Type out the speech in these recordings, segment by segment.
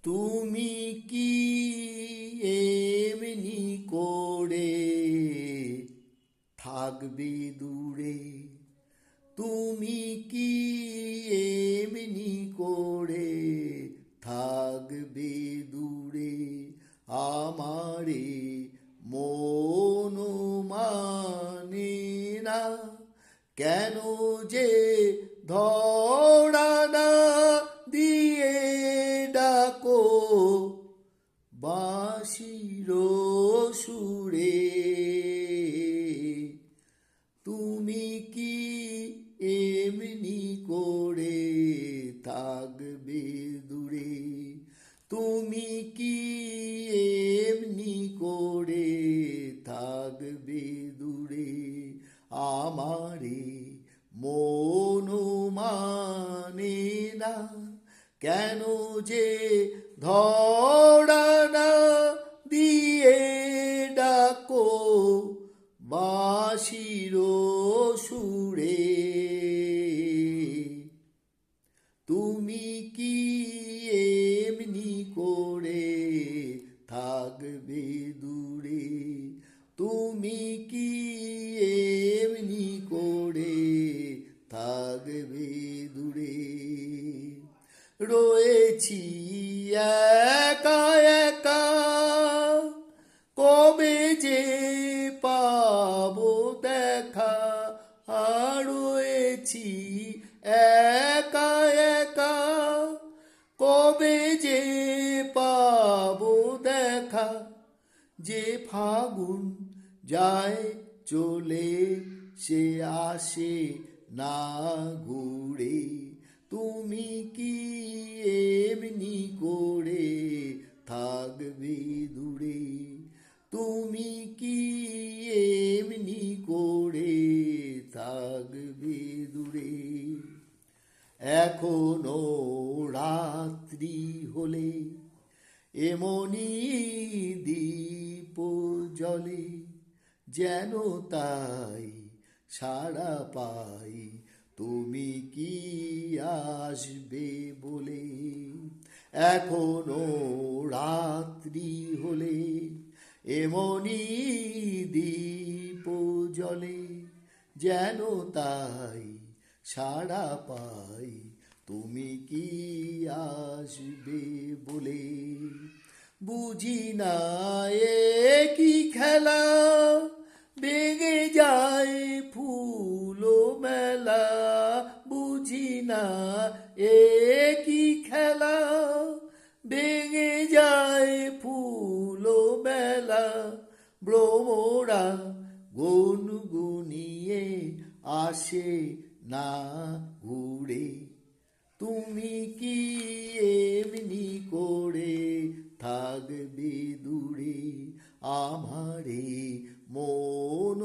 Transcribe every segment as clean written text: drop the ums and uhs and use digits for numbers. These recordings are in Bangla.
তুমি কি এমনি করে থাকবে দূরে? তুমি কি এমনি করে থাকবে দূরে? আমারে মন মানে না, কেন যে ধরা না দিয়ে ডাকো বাঁশির সুরে? তুমি কি এমনি করে থাকবে দূরে? তুমি কি এমনি করে থাকবে দূরে? আমারে মন মানে না, কেন যে ধরা না দিয়ে ডাকো বাঁশির সুরে? তুমি কি এমনি করে থাকবে দূরে? তুমি কি এমনি করে থাকবে দূরে? রয়েছি একা একা, কবে যে পাবো দেখা? আর রয়েছি একা একা, কবে যে পাবো দেখা? যে ফাগুন যায় চলে, সে আসে না ঘুরে। তুমি কি এমনি করে থাকবে দূরে? তুমি কি এমনি করে থাকবে দূরে? এখনো রাত্রি হলে এমনি দীপ জ্বলে, যেন তাই সাড়া পাই তুমি কি আসবে বলে। এখনো রাত্রি হলে এমনি দীপ জ্বলে, যেন তাই সাড়া পাই তুমি কি আসবে বলে। বুঝি না এ কি খেলা, ভেঙে যায় ফুল মেলা। বুঝি না এ কি খেলা, ভেঙে যায় ফুল মেলা। ভ্রমরা গুনগুনিয়ে আসে না ঘুরে। তুমি কি এমনি করে থাকবে দূরে? আমারে মন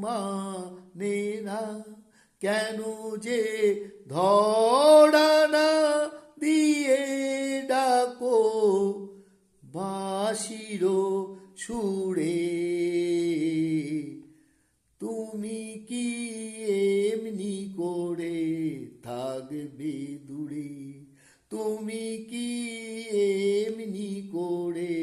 মানে না, কেন যে ধরা না দিয়ে ডাকো বাঁশির সুরে? তুমি কি এমনি করে থাকবে দূরে? তুমি কি এমনি করে